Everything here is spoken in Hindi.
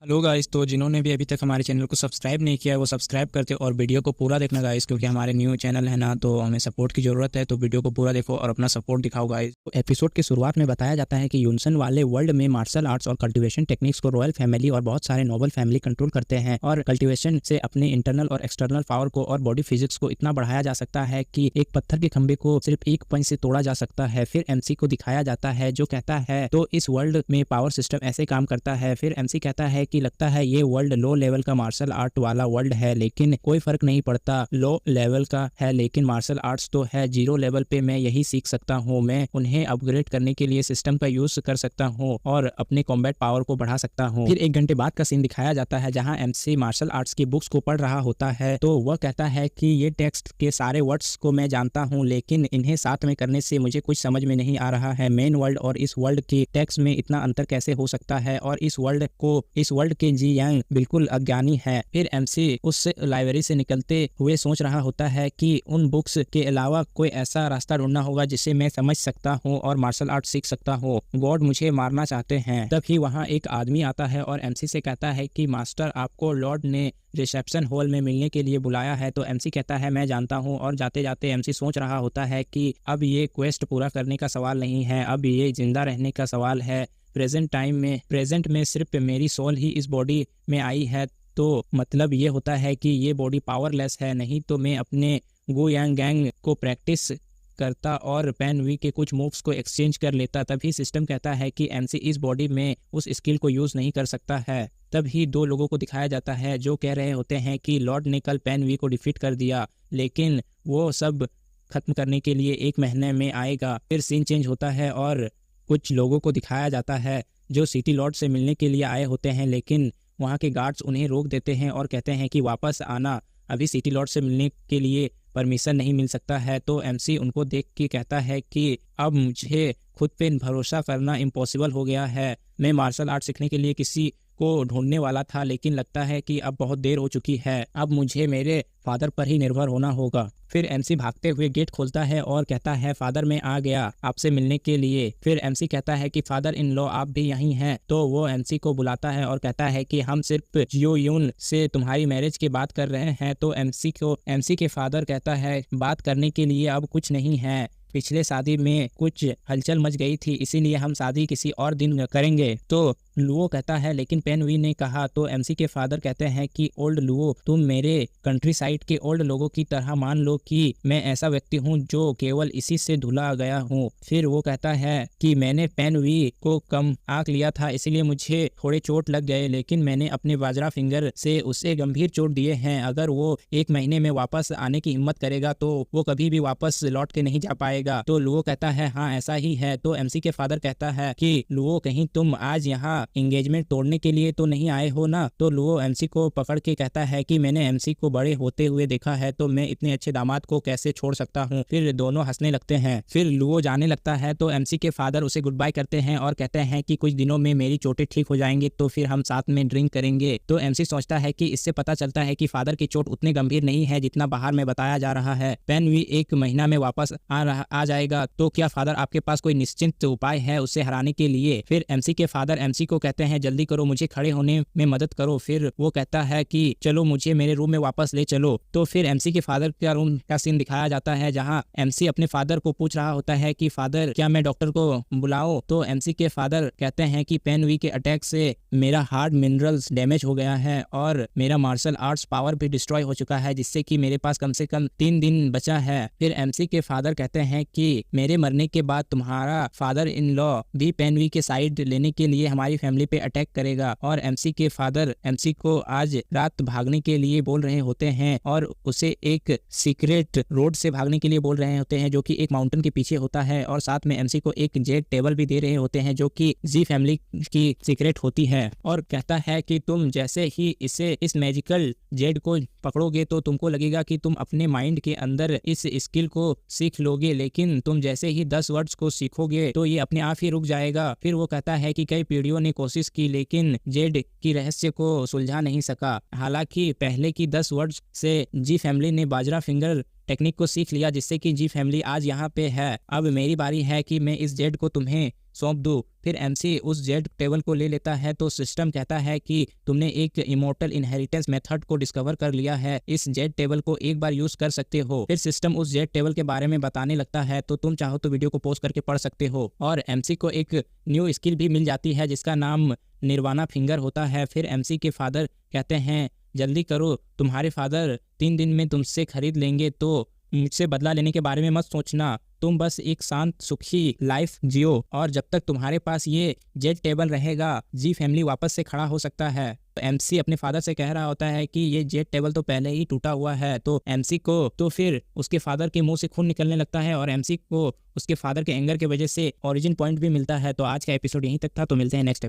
हेलो गाइस, तो जिन्होंने भी अभी तक हमारे चैनल को सब्सक्राइब नहीं किया है वो सब्सक्राइब करते और वीडियो को पूरा देखना गाइस, क्योंकि हमारे न्यू चैनल है ना, तो हमें सपोर्ट की ज़रूरत है। तो वीडियो को पूरा देखो और अपना सपोर्ट दिखाओ गाइस। तो एपिसोड के शुरुआत में बताया जाता है कि यूनसन वाले वर्ल्ड में मार्शल आर्ट्स और कल्टिवेशन टेक्निक्स को रॉयल फैमिली और बहुत सारे नोबल फैमिली कंट्रोल करते हैं, और कल्टिवेशन से अपने इंटरनल और एक्सटर्नल पावर को और बॉडी फिजिक्स को इतना बढ़ाया जा सकता है कि एक पत्थर के खंभे को सिर्फ एक पंच से तोड़ा जा सकता है। फिर एमसी को दिखाया जाता है जो कहता है तो इस वर्ल्ड में पावर सिस्टम ऐसे काम करता है। फिर एमसी कहता है कि लगता है ये वर्ल्ड लो लेवल का मार्शल आर्ट वाला वर्ल्ड है, लेकिन कोई फर्क नहीं पड़ता, लो लेवल का है लेकिन मार्शल आर्ट्स तो है जीरो लेवल पे। मैं यही सीख सकता हूँ, मैं उन्हें अपग्रेड करने के लिए सिस्टम का यूज कर सकता हूँ और अपने कॉम्बैट पावर को बढ़ा सकता हूँ। फिर 1 घंटे बाद का सीन दिखाया जाता है जहाँ एमसी मार्शल आर्ट्स की बुक्स को पढ़ रहा होता है। तो वह कहता है कि ये टेक्स्ट के सारे वर्ड्स को मैं जानता हूँ, लेकिन इन्हें साथ में करने से मुझे कुछ समझ में नहीं आ रहा है। मेन वर्ल्ड और इस वर्ल्ड के टेक्स्ट में इतना अंतर कैसे हो सकता है, और इस वर्ल्ड के जी यांग बिल्कुल अज्ञानी है। फिर एमसी उस लाइब्रेरी से निकलते हुए सोच रहा होता है कि उन बुक्स के अलावा कोई ऐसा रास्ता ढूंढना होगा जिससे मैं समझ सकता हूँ और मार्शल आर्ट सीख सकता हूँ। गॉड मुझे मारना चाहते हैं। तभी वहाँ एक आदमी आता है और एमसी से कहता है कि मास्टर, आपको लॉर्ड ने रिसेप्शन हॉल में मिलने के लिए बुलाया है। तो एमसी कहता है मैं जानता हूँ, और जाते जाते एमसी सोच रहा होता है कि अब ये क्वेस्ट पूरा करने का सवाल नहीं है, अब ये जिंदा रहने का सवाल है। प्रेजेंट में सिर्फ मेरी सोल ही इस बॉडी में आई है, तो मतलब ये होता है कि ये बॉडी पावरलेस है। नहीं तो मैं अपने गो यांग गैंग को प्रैक्टिस करता और पैन वी के कुछ मूव्स को एक्सचेंज कर लेता। तभी सिस्टम कहता है कि एमसी इस बॉडी में उस स्किल को यूज नहीं कर सकता है। तभी 2 लोगों को दिखाया जाता है जो कह रहे होते हैं कि लॉर्ड ने कल पैन वी को डिफीट कर दिया, लेकिन वो सब खत्म करने के लिए 1 महीने में आएगा। फिर सीन चेंज होता है और कुछ लोगों को दिखाया जाता है जो सिटी लॉर्ड से मिलने के लिए आए होते हैं, लेकिन वहाँ के गार्ड्स उन्हें रोक देते हैं और कहते हैं कि वापस आना, अभी सिटी लॉर्ड से मिलने के लिए परमिशन नहीं मिल सकता है। तो एमसी उनको देख के कहता है कि अब मुझे खुद पे भरोसा करना इम्पॉसिबल हो गया है। मैं मार्शल आर्ट सीखने के लिए किसी को ढूंढने वाला था, लेकिन लगता है कि अब बहुत देर हो चुकी है, अब मुझे मेरे फादर पर ही निर्भर होना होगा। फिर एमसी भागते हुए गेट खोलता है और कहता है फादर मैं आ गया आपसे मिलने के लिए। फिर एमसी कहता है कि फादर इन लॉ आप भी यहीं हैं। तो वो एमसी को बुलाता है और कहता है कि हम सिर्फ जियो यून से तुम्हारी मैरिज की बात कर रहे हैं। तो एमसी के फादर कहता है बात करने के लिए अब कुछ नहीं है, पिछले शादी में कुछ हलचल मच गई थी, इसीलिए हम शादी किसी और दिन करेंगे। तो लुओ कहता है लेकिन पेन वी ने कहा। तो एमसी के फादर कहते हैं कि ओल्ड लुओ, तुम मेरे कंट्री साइड के ओल्ड लोगों की तरह मान लो कि मैं ऐसा व्यक्ति हूँ जो केवल इसी से धुला गया हूँ। फिर वो कहता है कि मैंने पेन वी को कम आंक लिया था, इसीलिए मुझे थोड़े चोट लग गए, लेकिन मैंने अपने बाजरा फिंगर से उसे गंभीर चोट दिए हैं। अगर वो 1 महीने में वापस आने की हिम्मत करेगा तो वो कभी भी वापस लौट के नहीं जा पाएगा। तो लुओ कहता है हाँ ऐसा ही है। तो एमसी के फादर कहता है कि लुओ, कहीं तुम आज यहाँ एंगेजमेंट तोड़ने के लिए तो नहीं आए हो ना। तो लुओ एमसी को पकड़ के कहता है कि मैंने एमसी को बड़े होते हुए देखा है, तो मैं इतने अच्छे दामाद को कैसे छोड़ सकता हूँ। फिर दोनों हंसने लगते हैं। फिर लुओ जाने लगता है तो एमसी के फादर उसे गुड बाय करते हैं और कहते हैं कि कुछ दिनों में मेरी चोटें ठीक हो जाएंगे तो फिर हम साथ में ड्रिंक करेंगे। तो एमसी सोचता है कि इससे पता चलता है कि फादर की चोट उतनी गंभीर नहीं है जितना बाहर में बताया जा रहा है। पेन वी 1 महीना में वापस आ जाएगा, तो क्या फादर आपके पास कोई निश्चित उपाय है उसे हराने के लिए। फिर एमसी के फादर एमसी को कहते हैं जल्दी करो, मुझे खड़े होने में मदद करो। फिर वो कहता है कि चलो मुझे मेरे रूम में वापस ले चलो। तो फिर एमसी के फादर का रूम का सीन दिखाया जाता है जहां एमसी अपने फादर को पूछ रहा होता है कि फादर क्या मैं डॉक्टर को बुलाऊं। तो एमसी के फादर कहते हैं कि पेन वी के अटैक से मेरा हार्ट मिनरल्स डैमेज हो गया है और मेरा मार्शल आर्ट्स पावर भी डिस्ट्रॉय हो चुका है, जिससे कि मेरे पास कम से कम 3 दिन बचा है। फिर एमसी के फादर कहते हैं कि मेरे मरने के बाद तुम्हारा फादर इन लॉ भी पेन वी के साइड लेने के लिए हमारी फैमिली पे अटैक करेगा। और एमसी के फादर एमसी को आज रात भागने के लिए बोल रहे होते हैं और उसे एक सीक्रेट रोड से भागने के लिए बोल रहे होते हैं जो कि एक माउंटेन के पीछे होता है, और साथ में एमसी को एक जेड टेबल भी दे रहे होते हैं जो कि जी फैमिली की सीक्रेट होती है। और कहता है कि तुम जैसे ही इस मैजिकल जेड को पकड़ोगे तो तुमको लगेगा कि तुम अपने माइंड के अंदर इस स्किल को सीख लोगे, लेकिन तुम जैसे ही 10 वर्ड्स को सीखोगे तो ये अपने आप ही रुक जाएगा। फिर वो कहता है कि कई पीढ़ियों ने कोशिश की लेकिन जेड की रहस्य को सुलझा नहीं सका। हालांकि पहले की 10 वर्ड्स से जी फैमिली ने बाजरा फिंगर टेक्निक को सीख लिया, जिससे कि जी फैमिली आज यहाँ पे है। अब मेरी बारी है कि मैं इस जेड को तुम्हें सौंप दूं। फिर एमसी उस जेड टेबल को ले लेता है तो सिस्टम कहता है कि तुमने एक इमोर्टल इनहेरिटेंस मेथड को डिस्कवर कर लिया है, इस जेड टेबल को एक बार यूज कर सकते हो। फिर सिस्टम उस जेड टेबल के बारे में बताने लगता है, तो तुम चाहो तो वीडियो को पॉज करके पढ़ सकते हो। और एमसी को एक न्यू स्किल भी मिल जाती है जिसका नाम निर्वाणा फिंगर होता है। फिर एमसी के फादर कहते हैं जल्दी करो, तुम्हारे फादर 3 दिन में तुमसे खरीद लेंगे, तो मुझसे बदला लेने के बारे में मत सोचना, तुम बस एक शांत सुखी लाइफ जियो और जब तक तुम्हारे पास ये जेड टेबल रहेगा जी फैमिली वापस से खड़ा हो सकता है। तो एमसी अपने फादर से कह रहा होता है कि ये जेड टेबल तो पहले ही टूटा हुआ है। तो एमसी को तो फिर उसके फादर के मुंह से खून निकलने लगता है और एमसी को उसके फादर के एंगर की वजह से ओरिजिन पॉइंट भी मिलता है। तो आज का एपिसोड यहीं तक था, तो मिलते हैं नेक्स्ट